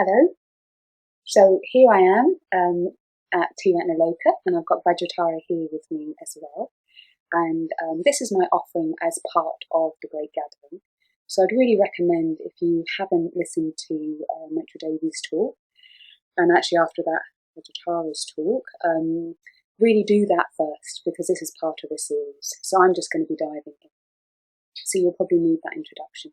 Hello. So here I am at Therigatha, and I've got Vajratara here with me as well. And this is my offering as part of the Great Gathering. So I'd really recommend, if you haven't listened to Metro Davies' talk, and actually after that Vajratara's talk, really do that first, because this is part of the series. So I'm just going to be diving in. So you'll probably need that introduction.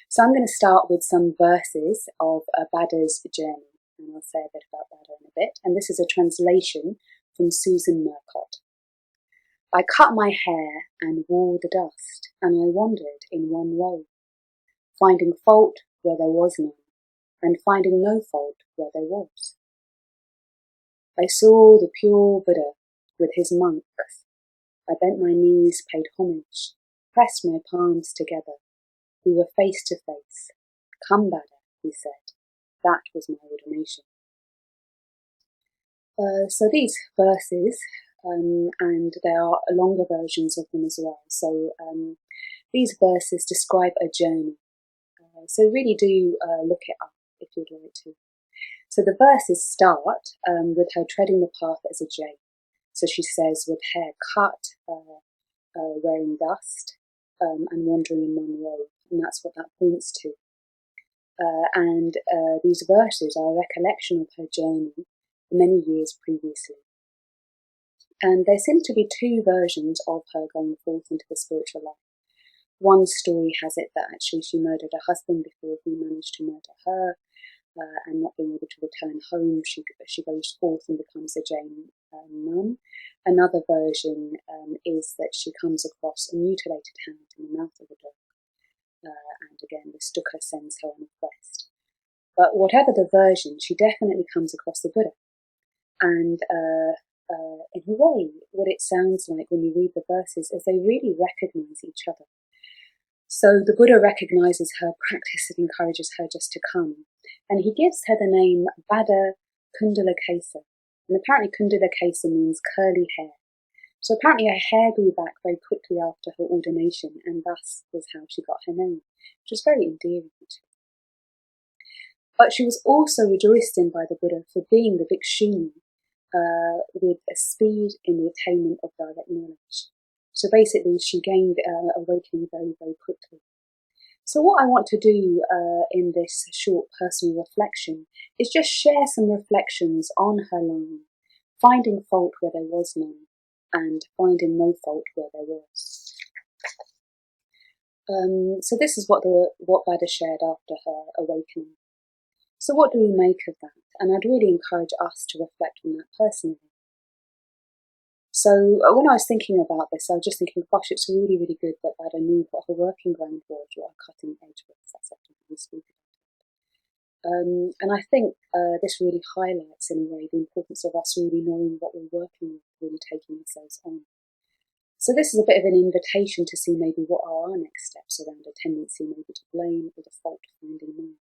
So I'm going to start with some verses of Bhadda's journey, and I'll say a bit about Bhadda in a bit. And this is a translation from Susan Murcott. I cut my hair and wore the dust, and I wandered in one row, finding fault where there was none, and finding no fault where there was. I saw the pure Buddha with his monks. I bent my knees, paid homage, pressed my palms together. We were face to face. Come, Bhadda, he said. That was my ordination. So these verses, and there are longer versions of them as well. So these verses describe a journey. So really do look it up if you'd like to. So the verses start with her treading the path as a jade. So she says, with hair cut, wearing dust, and wandering in one row. And that's what that points to. And these verses are a recollection of her journey many years previously. And there seem to be two versions of her going forth into the spiritual life. One story has it that actually she murdered her husband before he managed to murder her, and not being able to return home, she goes forth and becomes a Jain nun. Another version is that she comes across a mutilated hand in the mouth of a dog. And again, the Stuka sends her on a quest. But whatever the version, she definitely comes across the Buddha. And in a way, what it sounds like when you read the verses is they really recognize each other. So the Buddha recognizes her practice and encourages her just to come. And he gives her the name Bhadda Kundalakesa. And apparently Kundalakesa means curly hair. So apparently her hair grew back very quickly after her ordination, and thus was how she got her name, which was very endearing. But she was also rejoiced in by the Buddha for being the bhikkhuni with a speed in the attainment of direct knowledge. So basically she gained awakening very, very quickly. So what I want to do in this short personal reflection is just share some reflections on her line, finding fault where there was none, and finding no fault where there was. So this is what Bhadda shared after her awakening. So what do we make of that? And I'd really encourage us to reflect on that personally. So when I was thinking about this, I was just thinking, gosh, it's really, really good that Bhadda knew what her working ground was, what her cutting edge was. That's often how we speak about it. And I think this really highlights, in a way, the importance of us really knowing what we're working with, really taking ourselves on. So this is a bit of an invitation to see maybe what are our next steps around a tendency maybe to blame or the fault-finding mind.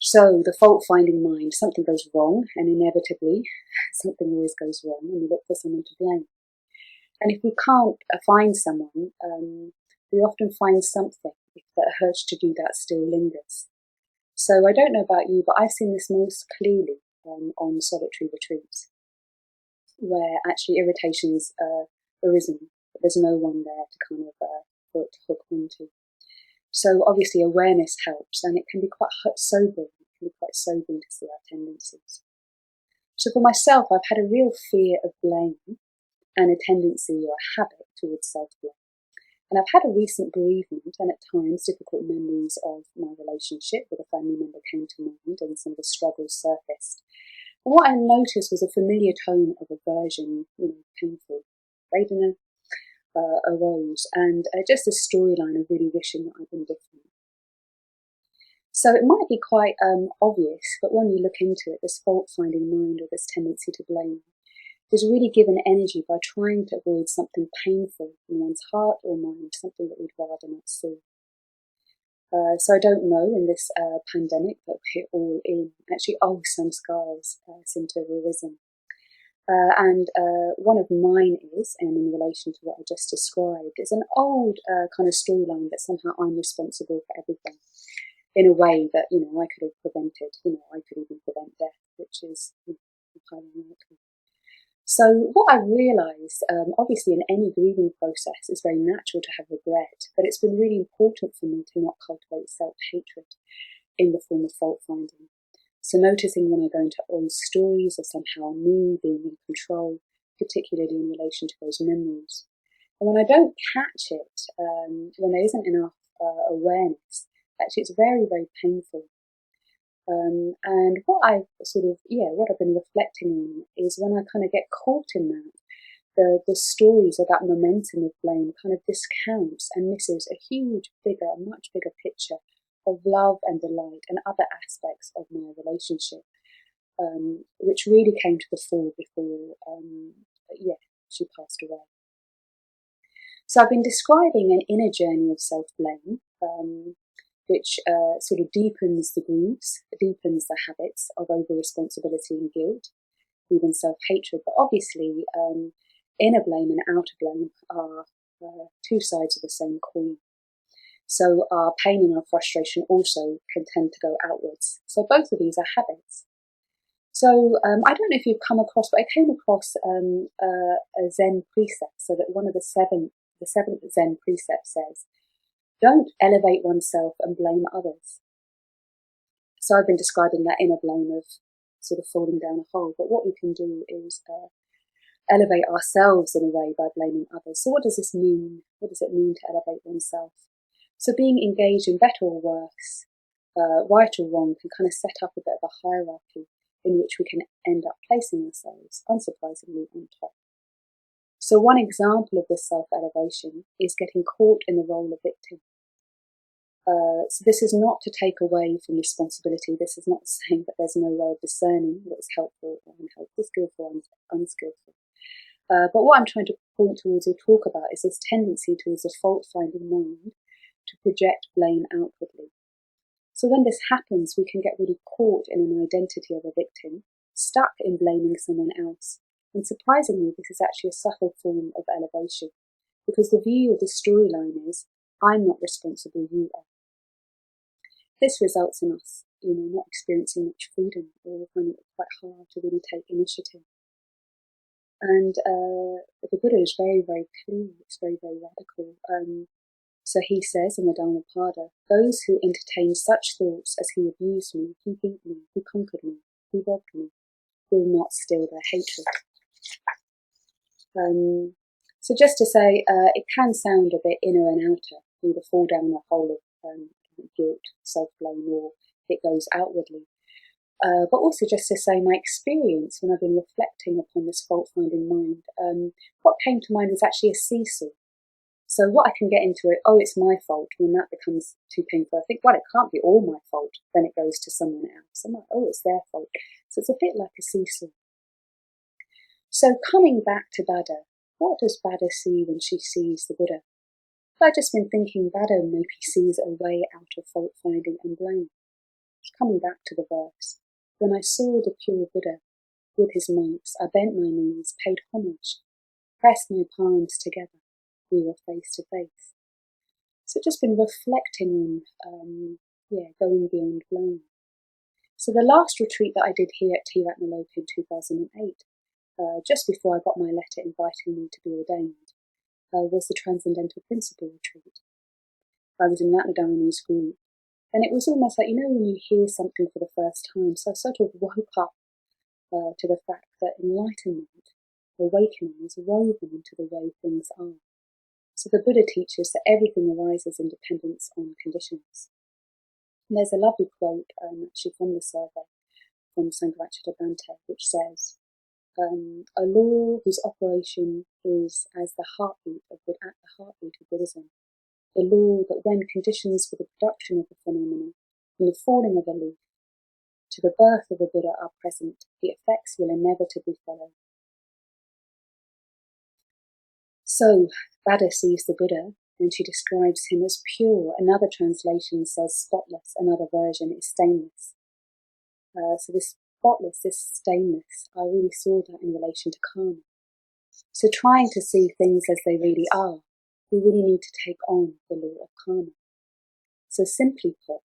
So the fault-finding mind, something goes wrong, and inevitably something always goes wrong, and we look for someone to blame. And if we can't find someone, we often find something if that urge to do that still lingers. So I don't know about you, but I've seen this most clearly on solitary retreats, where actually irritations arisen, but there's no one there to kind of for it to hook onto. So obviously awareness helps, and it can be quite sobering. It can be quite sobering to see our tendencies. So for myself, I've had a real fear of blame and a tendency or a habit towards self-blame. And I've had a recent bereavement and at times difficult memories of my relationship with a family member came to mind, and some of the struggles surfaced. And what I noticed was a familiar tone of aversion, painful, Vedana, arose, and just a storyline of really wishing that I'd been different. So it might be quite obvious, but when you look into it, this fault-finding mind or this tendency to blame is really given energy by trying to avoid something painful in one's heart or mind, something that we'd rather not see. So I don't know, in this pandemic that we're all in, actually, some scars seem to have arisen. And one of mine is, and in relation to what I just described, is an old kind of storyline that somehow I'm responsible for everything. in a way that, I could have prevented. I could even prevent death, which is highly unlikely. So what I've realised, obviously in any grieving process, it's very natural to have regret, but it's been really important for me to not cultivate self-hatred in the form of fault-finding. So noticing when I go into old stories of somehow me being in control, particularly in relation to those memories. And when I don't catch it, when there isn't enough awareness, actually it's very, very painful. And what I've been reflecting on is when I kind of get caught in that, the stories of that momentum of blame kind of discounts and misses a much bigger picture of love and delight and other aspects of my relationship, which really came to the fore before, she passed away. So I've been describing an inner journey of self-blame, which sort of deepens the grooves, deepens the habits of over-responsibility and guilt, even self-hatred. But obviously, inner blame and outer blame are two sides of the same coin. So our pain and our frustration also can tend to go outwards. So both of these are habits. So I don't know if you've come across, but I came across a Zen precept. So that one of the seventh Zen precept says, don't elevate oneself and blame others. So I've been describing that inner blame of sort of falling down a hole. But what we can do is elevate ourselves in a way by blaming others. So what does this mean? What does it mean to elevate oneself? So being engaged in better or worse, right or wrong, can kind of set up a bit of a hierarchy in which we can end up placing ourselves, unsurprisingly, on top. So one example of this self-elevation is getting caught in the role of victim. So this is not to take away from responsibility. This is not saying that there's no way of discerning what is helpful or unhelpful, skillful or unskillful. But what I'm trying to point towards or talk about is this tendency towards a fault-finding mind to project blame outwardly. So when this happens, we can get really caught in an identity of a victim, stuck in blaming someone else. And surprisingly, this is actually a subtle form of elevation, because the view of the storyline is, I'm not responsible, you are. This results in us, not experiencing much freedom or finding it quite hard to really take initiative. And the Buddha is very, very clear. It's very, very radical. So he says in the Dharmacharinis, those who entertain such thoughts as he abused me, he beat me, he conquered me, he robbed me, will not still their hatred. So just to say, it can sound a bit inner and outer, either fall down the hole of guilt, self-blame, or it goes outwardly. But also just to say my experience when I've been reflecting upon this fault-finding mind, what came to mind was actually a seesaw. So what I can get into it, it's my fault, when that becomes too painful. I think, it can't be all my fault. Then it goes to someone else. I'm like, it's their fault. So it's a bit like a seesaw. So coming back to Bhadda, what does Bhadda see when she sees the Buddha? I've just been thinking Bhadda maybe sees a way out of fault-finding and blame. Coming back to the verse, when I saw the pure Buddha with his monks, I bent my knees, paid homage, pressed my palms together. We were face to face. So just been reflecting on, going beyond blame. So the last retreat that I did here at Therigatha in 2008, just before I got my letter inviting me to be ordained, was the Transcendental Principle retreat. I was in Dharmacharinis group, and it was almost like, when you hear something for the first time. So I sort of woke up to the fact that enlightenment, awakening, is woven into the way things are. So the Buddha teaches that everything arises in dependence on conditions. And there's a lovely quote actually from the survey from Bhadda, which says, a law whose operation is as the heartbeat of Buddhism. The law that when conditions for the production of a phenomenon, from the falling of a leaf to the birth of a Buddha are present, the effects will inevitably follow. So Bhadda sees the Buddha and she describes him as pure. Another translation says spotless. Another version is stainless. So this spotless, this stainless, I really saw that in relation to karma. So trying to see things as they really are, we really need to take on the law of karma. So simply put,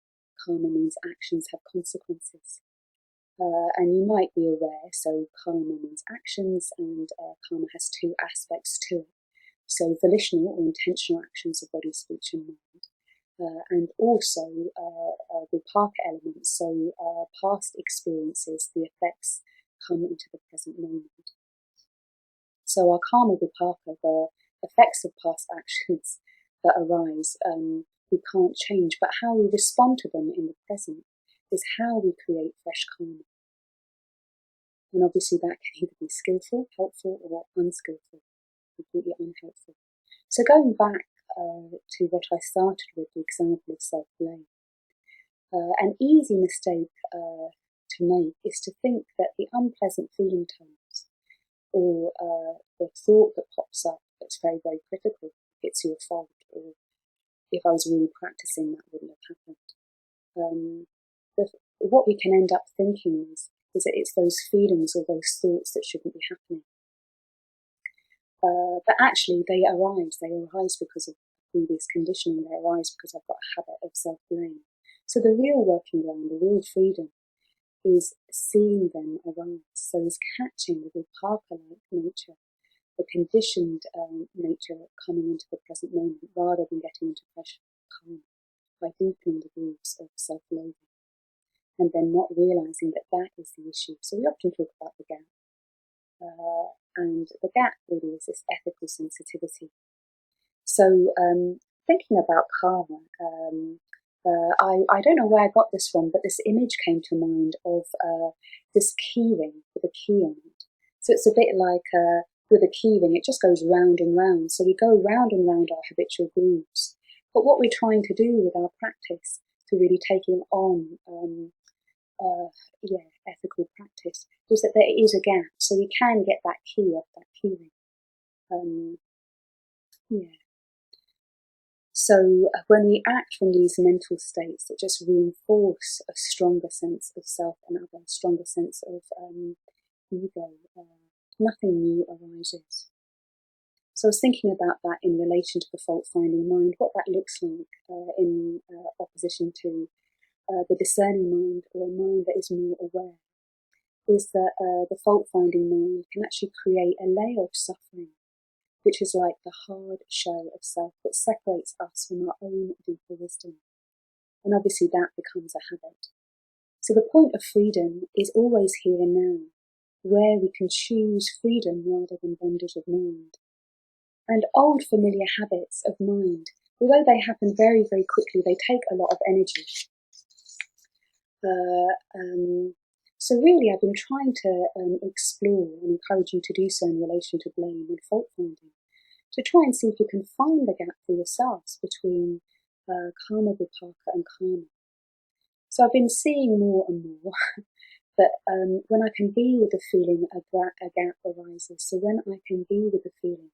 karma means actions have consequences. And you might be aware, so karma means actions, and karma has two aspects to it. So volitional or intentional actions of body, speech and mind, and also vipaka elements, so past experiences, the effects come into the present moment. So our karma vipaka, the effects of past actions that arise, we can't change, but how we respond to them in the present is how we create fresh karma. And obviously that can either be skillful, helpful, or unskillful, completely unhelpful. So going back to what I started with, the example of self-blame, an easy mistake to make is to think that the unpleasant feeling tones, or the thought that pops up that's very, very critical, it's your fault, or if I was really practicing, that wouldn't have happened. What we can end up thinking is that it's those feelings or those thoughts that shouldn't be happening. But actually they arise because of previous conditioning, they arise because I've got a habit of self-blame. So the real working ground, the real freedom, is seeing them arise. So is catching the vipaka-like nature, the conditioned nature coming into the present moment, rather than getting into fresh karma by deepening the grooves of self-loathing, and then not realizing that that is the issue. So we often talk about the gap, and the gap really is this ethical sensitivity. So thinking about karma, I don't know where I got this from, but this image came to mind of this key ring with a key on it. So it's a bit like with a key ring, it just goes round and round. So we go round and round our habitual grooves. But what we're trying to do with our practice, to really taking on ethical practice, is that there is a gap, so we can get that key off that key ring. So when we act from these mental states that just reinforce a stronger sense of self and other, stronger sense of ego, nothing new arises. So I was thinking about that in relation to the fault-finding mind, what that looks like in opposition to the discerning mind, or a mind that is more aware, is that the fault-finding mind can actually create a layer of suffering, which is like the hard shell of self that separates us from our own deeper wisdom. And obviously that becomes a habit. So the point of freedom is always here and now, where we can choose freedom rather than bondage of mind. And old familiar habits of mind, although they happen very, very quickly, they take a lot of energy. So really I've been trying to explore and encourage you to do so in relation to blame and fault finding, to try and see if you can find the gap for yourselves between karma vipaka and karma. So I've been seeing more and more that when I can be with the feeling, a gap arises. So when I can be with the feeling,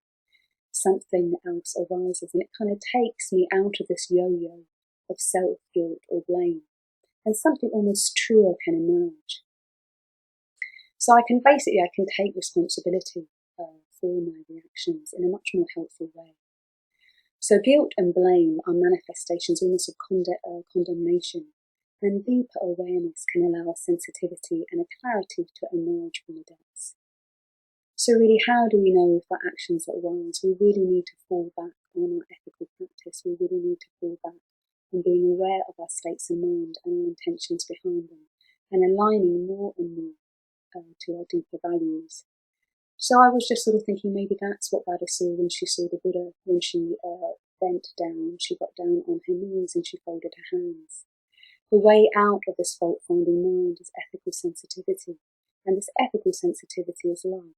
something else arises, and it kind of takes me out of this yo-yo of self-guilt or blame, and something almost truer can emerge. So I can take responsibility for my reactions in a much more helpful way. So guilt and blame are manifestations almost of condemnation, and deeper awareness can allow a sensitivity and a clarity to emerge from the depths. So really, how do we know if our actions are wise? We really need to fall back on our ethical practice. We really need to fall back on being aware of our states of mind and our intentions behind them, and aligning more and more to our deeper values. So I was just sort of thinking maybe that's what Bhadda saw when she saw the Buddha, when she bent down, she got down on her knees and she folded her hands. The way out of this fault-finding mind is ethical sensitivity, and this ethical sensitivity is love.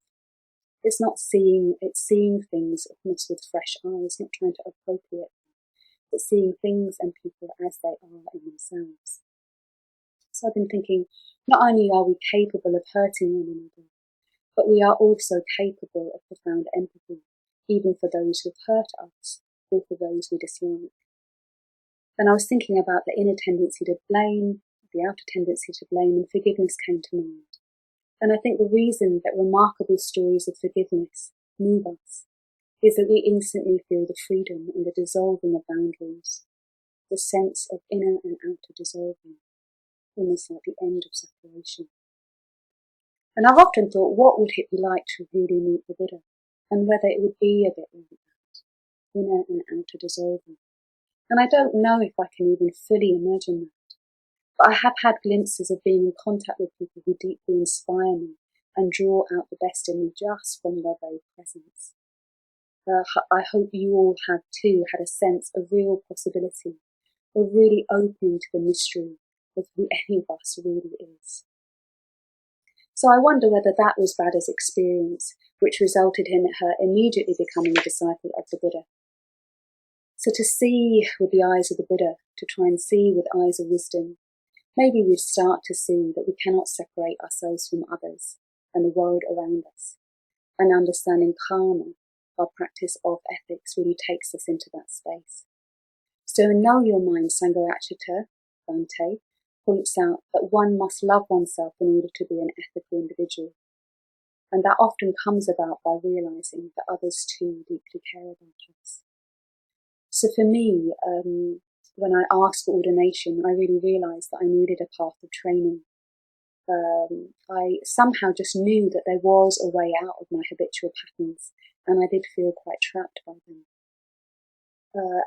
It's not seeing, it's seeing things almost with fresh eyes, not trying to appropriate them, but seeing things and people as they are in themselves. So I've been thinking, not only are we capable of hurting one another, but we are also capable of profound empathy, even for those who've hurt us, or for those we dislike. And I was thinking about the inner tendency to blame, the outer tendency to blame, and forgiveness came to mind. And I think the reason that remarkable stories of forgiveness move us is that we instantly feel the freedom and the dissolving of boundaries. the sense of inner and outer dissolving, almost like the end of separation. And I've often thought, what would it be like to really meet the Buddha, and whether it would be a bit like that, inner and outer dissolving. And I don't know if I can even fully imagine that, but I have had glimpses of being in contact with people who deeply inspire me and draw out the best in me just from their very presence. I hope you all have too had a sense of real possibility, of really opening to the mystery of who any of us really is. So I wonder whether that was Bhadda's experience, which resulted in her immediately becoming a disciple of the Buddha. So to see with the eyes of the Buddha, to try and see with eyes of wisdom, maybe we'd start to see that we cannot separate ourselves from others and the world around us. And understanding karma, our practice of ethics, really takes us into that space. So in Know Your Mind, Sangharakshita, Bhante, points out that one must love oneself in order to be an ethical individual. And that often comes about by realizing that others too deeply care about us. So for me, when I asked for ordination, I really realized that I needed a path of training. I somehow just knew that there was a way out of my habitual patterns, and I did feel quite trapped by them.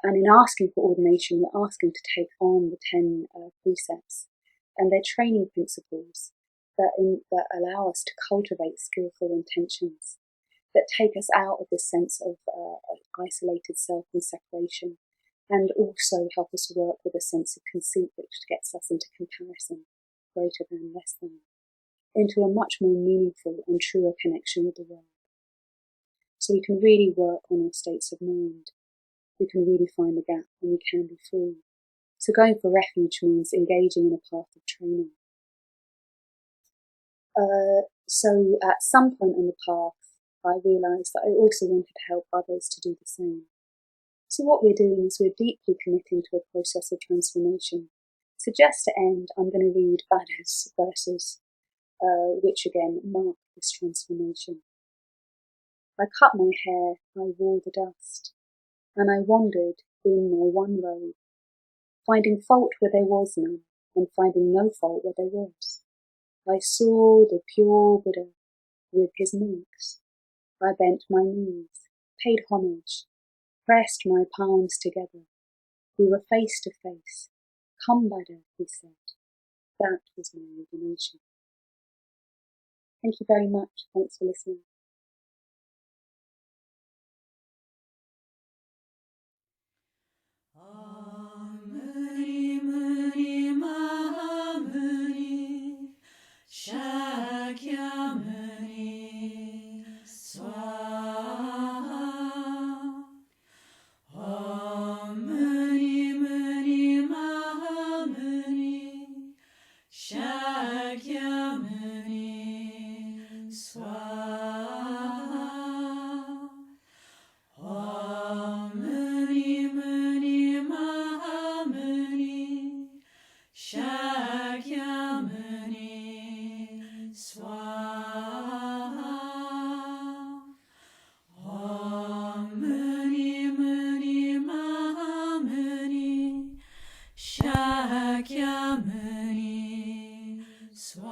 And in asking for ordination, we're asking to take on the 10 precepts, and they're training principles that allow us to cultivate skillful intentions, that take us out of this sense of isolated self and separation, and also help us work with a sense of conceit which gets us into comparison, greater than, less than, into a much more meaningful and truer connection with the world. So we can really work on our states of mind. We can really find the gap, and we can be free. So going for refuge means engaging in a path of training. So at some point on the path, I realised that I also wanted to help others to do the same. So what we're doing is we're deeply committing to a process of transformation. So just to end, I'm going to read Bhadda's verses, which again mark this transformation. I cut my hair, I wore the dust, and I wandered in my one road, finding fault where there was none, and finding no fault where there was. I saw the pure Buddha with his monks. I bent my knees, paid homage, pressed my palms together. We were face to face. Come, Bhadda, he said. That was my ordination. Thank you very much. Thanks for listening. Shakyamuni Swaha Om Muni Muni Mahamuni Shakyamuni Swaha Om Muni Muni Mahamuni Shakyamuni Swaha Om Muni Muni Mahamuni Shakyamuni Swaha